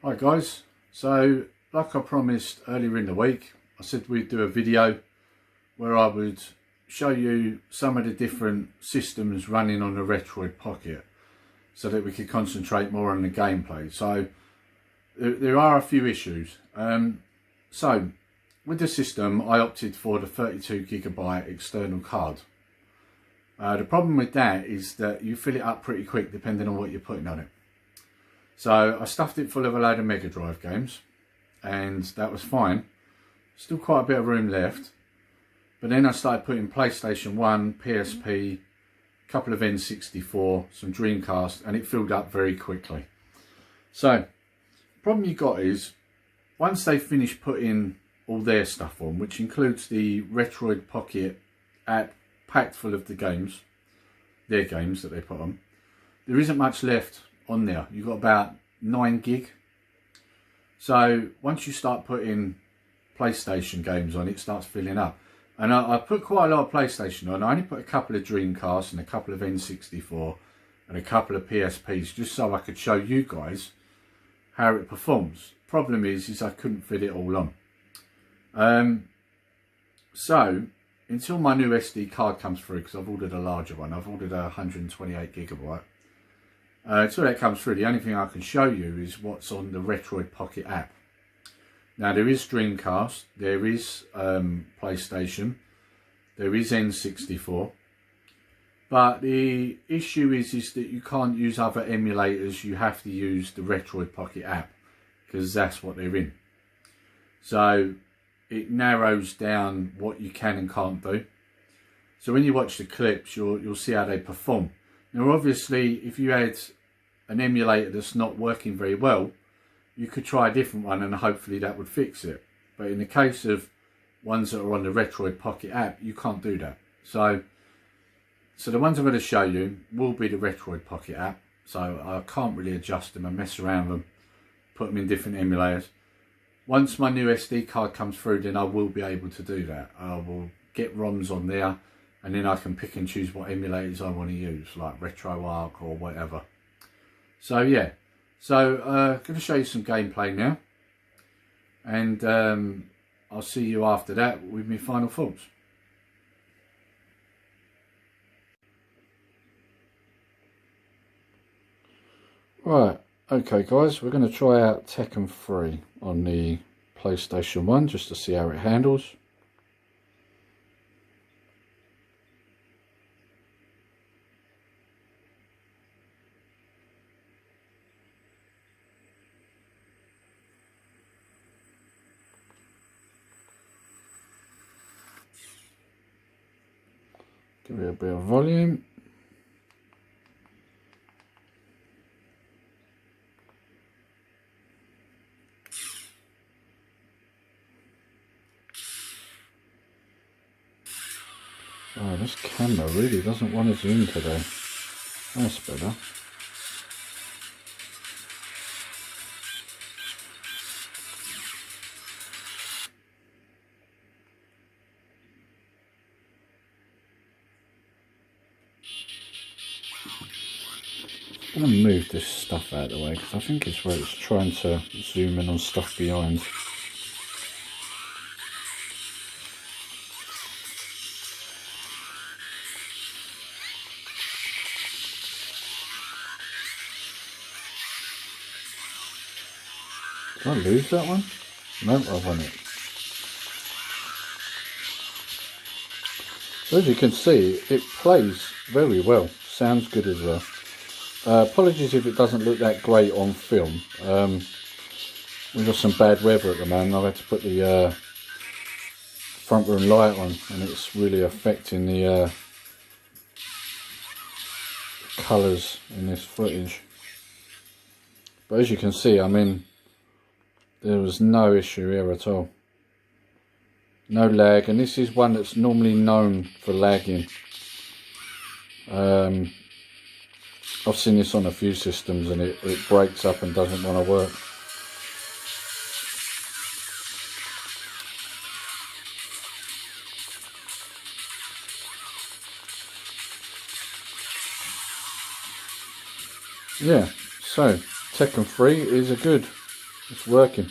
Hi guys, so like I promised earlier in the week, I said we'd do a video where I would show you some of the different systems running on the Retroid Pocket so that we could concentrate more on the gameplay. So there are a few issues. So with the system I opted for the 32GB external card. The problem with that is that you fill it up pretty quick depending on what you're putting on it. So I stuffed it full of a load of Mega Drive games and that was fine. Still quite a bit of room left. But then I started putting PlayStation 1, PSP, a couple of N64, some Dreamcast, and it filled up very quickly. So the problem you got is once they finish putting all their stuff on, which includes the Retroid Pocket app packed full of the games, their games that they put on, there isn't much left on there. You've got about 9 gig. So once you start putting PlayStation games on, it starts filling up. And I put quite a lot of PlayStation on. I only put a couple of Dreamcasts and a couple of N64 and a couple of PSPs just so I could show you guys how it performs. Problem is I couldn't fit it all on. So until my new SD card comes through, because I've ordered a larger one, I've ordered a 128GB. Until that comes through, the only thing I can show you is what's on the Retroid Pocket app. Now there is Dreamcast, there is PlayStation, there is N64, but the issue is that you can't use other emulators. You have to use the Retroid Pocket app because that's what they're in. So it narrows down what you can and can't do. So when you watch the clips, you'll see how they perform. Now obviously if you had an emulator that's not working very well, you could try a different one and hopefully that would fix it. But in the case of ones that are on the Retroid Pocket app, you can't do that. So the ones I'm going to show you will be the Retroid Pocket app. So I can't really adjust them and mess around with them, put them in different emulators. Once my new SD card comes through, then I will be able to do that. I will get ROMs on there and then I can pick and choose what emulators I want to use, like RetroArch or whatever. So yeah. So I'm going to show you some gameplay now, and I'll see you after that with my final thoughts. Right, okay guys, we're going to try out Tekken 3 on the PlayStation 1 just to see how it handles. Give it a bit of volume. Oh, this camera really doesn't want to zoom today. That's better. I'm going to move this stuff out of the way because I think it's where it's trying to zoom in on stuff behind. Did I lose that one? No, I've won it. So as you can see, it plays very well. Sounds good as well. Apologies if it doesn't look that great on film. We've got some bad weather at the moment. I've had to put the front room light on and it's really affecting the colours in this footage. But as you can see, I mean, there was no issue here at all. No lag, and this is one that's normally known for lagging. I've seen this on a few systems and it breaks up and doesn't want to work. Yeah, so Tekken 3 is a good It's working.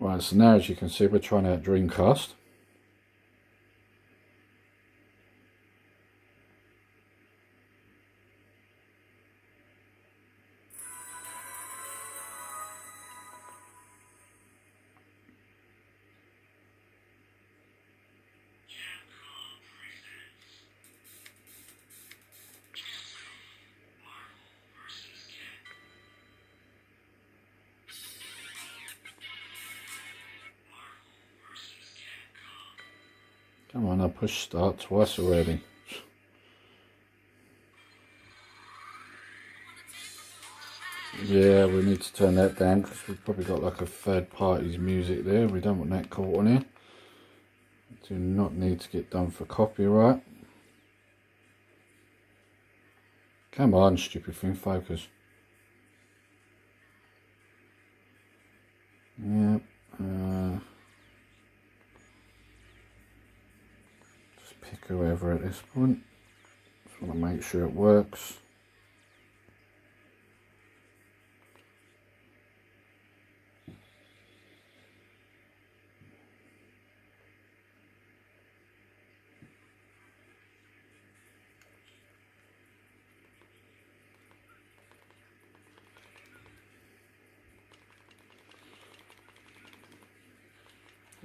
Right, so now as you can see we're trying out Dreamcast. Come on, I pushed start twice already. Yeah, we need to turn that down because we've probably got like a third party's music there. We don't want that caught on here. Do not need to get done for copyright. Come on, stupid thing, focus. Yep. Just pick whoever at this point. Just want to make sure it works.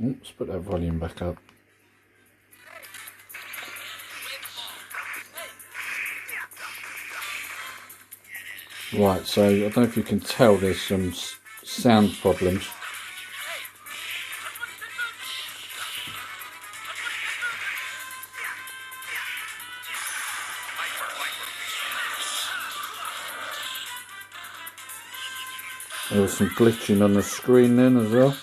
Oops, put that volume back up. Right, so I don't know if you can tell there's some sound problems. There was some glitching on the screen then as well.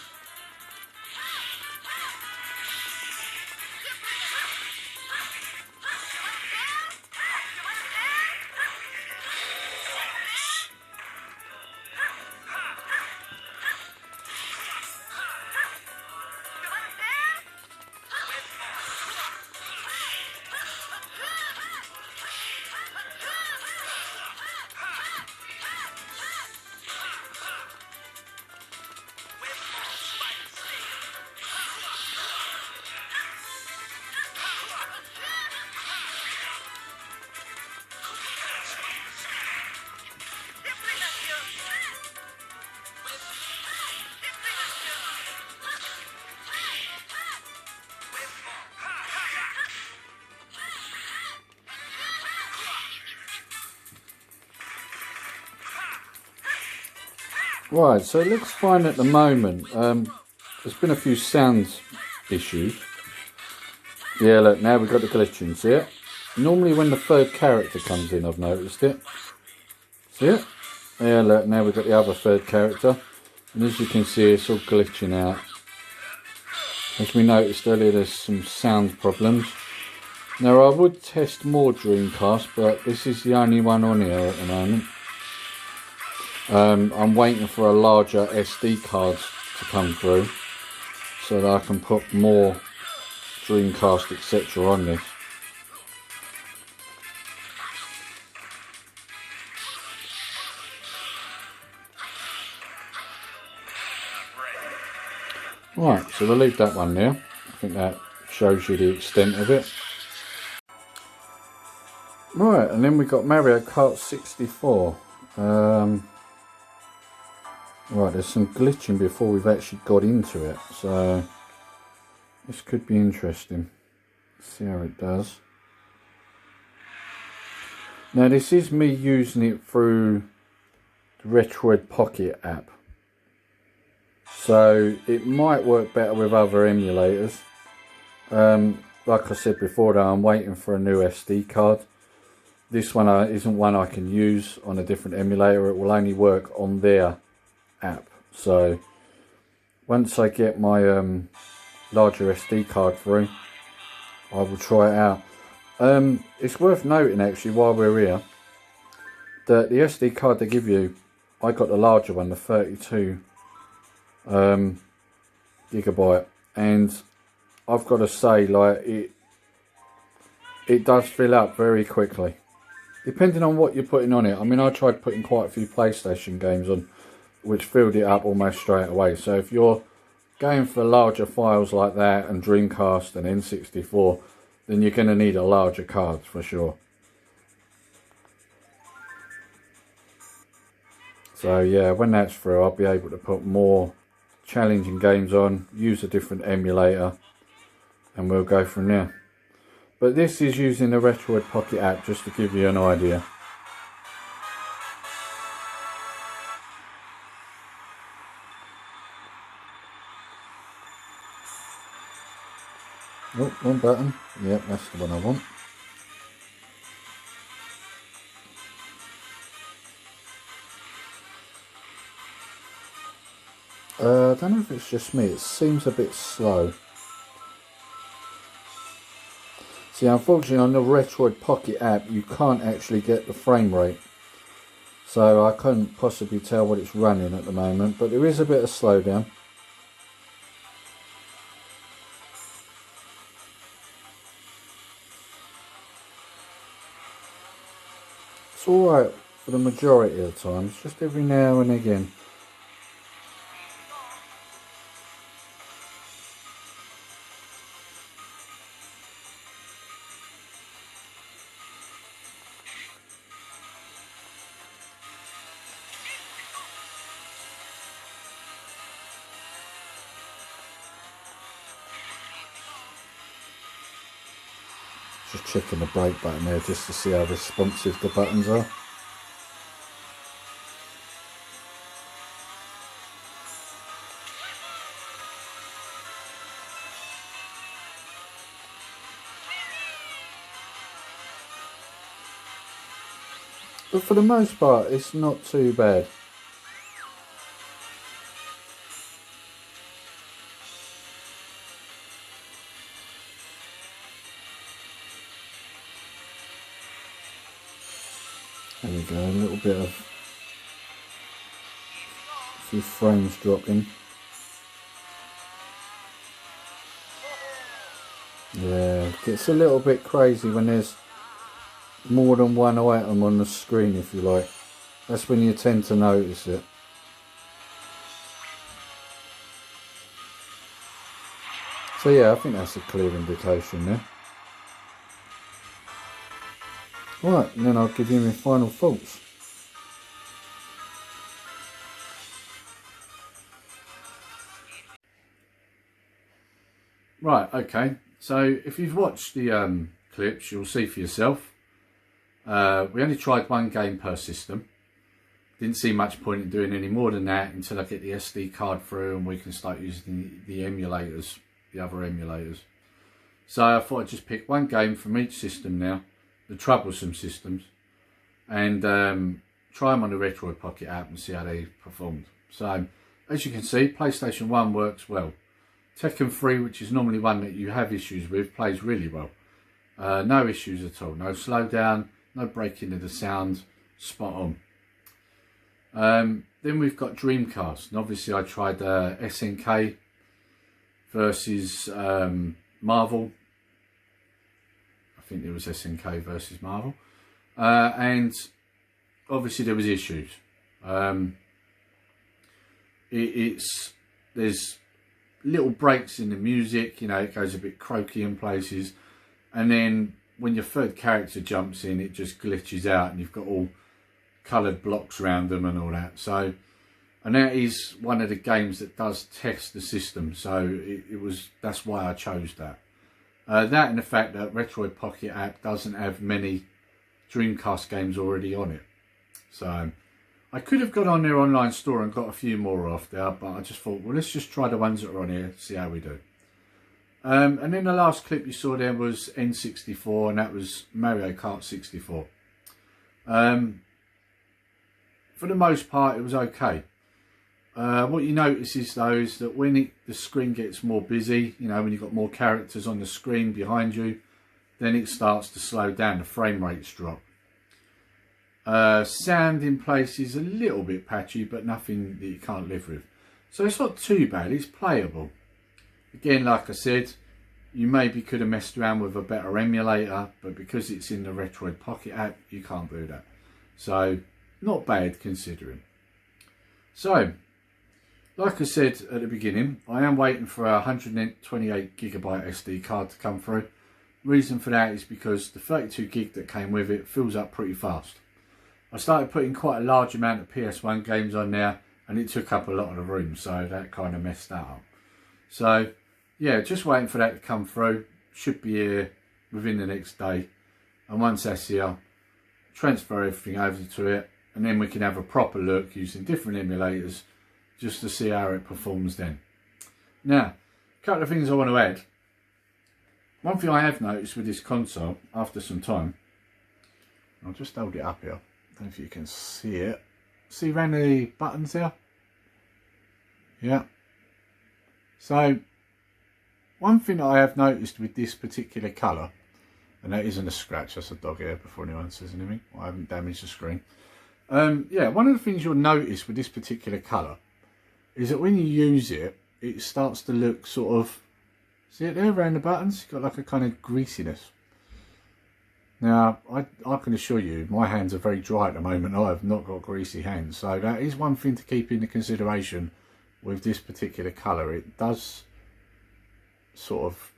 Right, so it looks fine at the moment. There's been a few sound issues. Yeah, look, now we've got the glitching, see it? Normally when the third character comes in, I've noticed it. See it? Yeah, look, now we've got the other third character. And as you can see, it's all glitching out. As we noticed earlier, there's some sound problems. Now, I would test more Dreamcast, but this is the only one on here at the moment. I'm waiting for a larger SD card to come through so that I can put more Dreamcast etc. on this. Right, so we'll leave that one there. I think that shows you the extent of it. Right, and then we got Mario Kart 64. Right, there's some glitching before we've actually got into it, so this could be interesting. Let's see how it does. Now this is me using it through the Retroid Pocket app, so it might work better with other emulators. Like I said before though, I'm waiting for a new SD card. This one isn't one I can use on a different emulator. It will only work on their app. So once I get my larger SD card through, I will try it out. It's worth noting actually while we're here that the SD card they give you, I got the larger one, the 32 gigabyte, and I've got to say, like, it does fill up very quickly, depending on what you're putting on it. I mean, I tried putting quite a few PlayStation games on, which filled it up almost straight away. So if you're going for larger files like that and Dreamcast and N64, then you're going to need a larger card for sure. So yeah, when that's through, I'll be able to put more challenging games on, use a different emulator, and we'll go from there. But this is using the Retroid Pocket app, just to give you an idea. Oh, one button. Yep, that's the one I want. I don't know if it's just me, it seems a bit slow. See, unfortunately on the Retroid Pocket app you can't actually get the frame rate, so I couldn't possibly tell what it's running at the moment, but there is a bit of slowdown. It's alright for the majority of the time, it's just every now and again. Just checking the brake button there just to see how responsive the buttons are. But for the most part, it's not too bad. There we go, a little bit of a few frames dropping. Yeah, it gets a little bit crazy when there's more than one item on the screen, if you like. That's when you tend to notice it. So yeah, I think that's a clear indication there. Right, and then I'll give you my final thoughts. Right, okay, so if you've watched the clips, you'll see for yourself. We only tried one game per system. Didn't see much point in doing any more than that until I get the SD card through and we can start using the emulators, the other emulators. So I thought I'd just pick one game from each system now, the troublesome systems, and try them on the Retroid Pocket app and see how they performed. So as you can see, PlayStation 1 works well. Tekken 3, which is normally one that you have issues with, plays really well. No issues at all, no slowdown, no breaking of the sound, spot on. Then we've got Dreamcast, and obviously I tried SNK versus Marvel. I think it was SNK versus Marvel, and obviously there was issues. There's little breaks in the music, you know, it goes a bit croaky in places, and then when your third character jumps in, it just glitches out, and you've got all coloured blocks around them and all that. So, and that is one of the games that does test the system, so that's why I chose that. That and the fact that Retroid Pocket app doesn't have many Dreamcast games already on it. So I could have got on their online store and got a few more off there, but I just thought, well, let's just try the ones that are on here, see how we do. And then the last clip you saw there was N64, and that was Mario Kart 64. For the most part, it was okay. What you notice is though is that when the screen gets more busy, you know, when you've got more characters on the screen behind you, then it starts to slow down, the frame rates drop. Sound in places a little bit patchy, but nothing that you can't live with. So it's not too bad, it's playable. Again, like I said, You maybe could have messed around with a better emulator, but because it's in the Retroid Pocket app, you can't do that. So, not bad considering. So, like I said at the beginning, I am waiting for a 128GB SD card to come through. Reason for that is because the 32GB that came with it fills up pretty fast. I started putting quite a large amount of PS1 games on there, and it took up a lot of the room, so that kind of messed that up. So, yeah, just waiting for that to come through. Should be here within the next day. And once that's here, transfer everything over to it, and then we can have a proper look using different emulators just to see how it performs then. Now, a couple of things I want to add. One thing I have noticed with this console after some time, I'll just hold it up here. I don't know if you can see it. See around the buttons there? Yeah. So, one thing that I have noticed with this particular colour, and that isn't a scratch, that's a dog hair before anyone says anything. I haven't damaged the screen. Yeah, one of the things you'll notice with this particular colour is that when you use it, it starts to look sort of, see it there around the buttons? It's got like a kind of greasiness. Now, I can assure you, my hands are very dry at the moment. I have not got greasy hands. So that is one thing to keep into consideration with this particular colour. It does sort of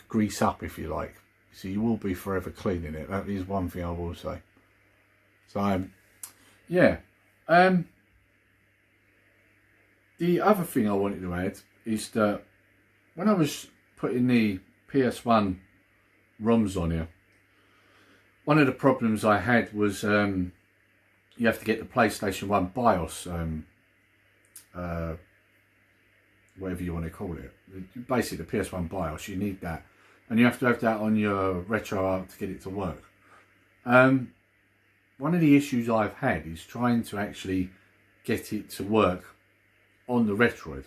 grease up, if you like. So you will be forever cleaning it. That is one thing I will say. So, yeah. The other thing I wanted to add is that when I was putting the PS1 ROMs on here, one of the problems I had was you have to get the PlayStation 1 BIOS, whatever you want to call it. Basically the PS1 BIOS, you need that. And you have to have that on your RetroArch to get it to work. One of the issues I've had is trying to actually get it to work on the Retroid.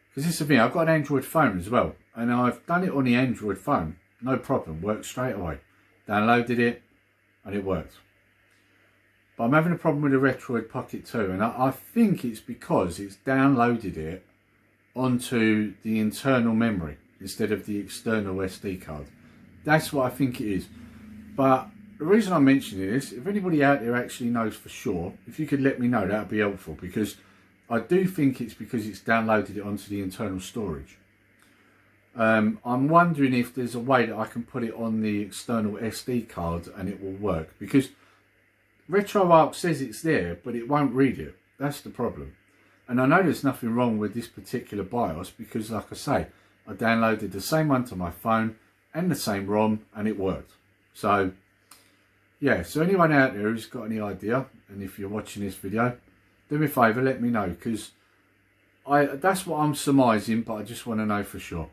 Because this is the thing, I've got an Android phone as well. And I've done it on the Android phone, no problem, worked straight away. Downloaded it, and it worked. But I'm having a problem with the Retroid Pocket 2, and I think it's because it's downloaded it onto the internal memory instead of the external SD card. That's what I think it is. But the reason I'm mentioning this, if anybody out there actually knows for sure, if you could let me know, that would be helpful, because I do think it's because it's downloaded it onto the internal storage. I'm wondering if there's a way that I can put it on the external SD card and it will work, because RetroArch says it's there, but it won't read it. That's the problem. And I know there's nothing wrong with this particular BIOS because, like I say, I downloaded the same one to my phone and the same ROM and it worked. So, yeah, so anyone out there who's got any idea, and if you're watching this video, do me a favour, let me know, because that's what I'm surmising, but I just want to know for sure.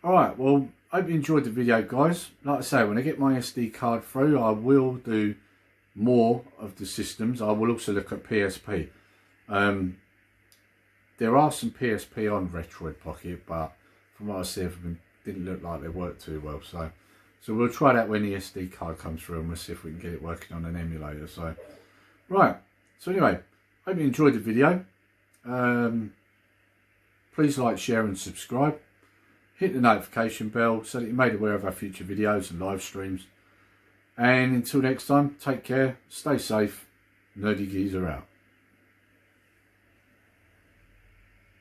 Alright, well, I hope you enjoyed the video, guys. Like I say, when I get my SD card through, I will do more of the systems. I will also look at PSP. There are some PSP on Retroid Pocket, but from what I see, it didn't look like they worked too well. So we'll try that when the SD card comes through, and we'll see if we can get it working on an emulator. So, right. So anyway, hope you enjoyed the video. Please like, share and subscribe. Hit the notification bell so that you're made aware of our future videos and live streams. And until next time, take care, stay safe, Nerdy Geezer out.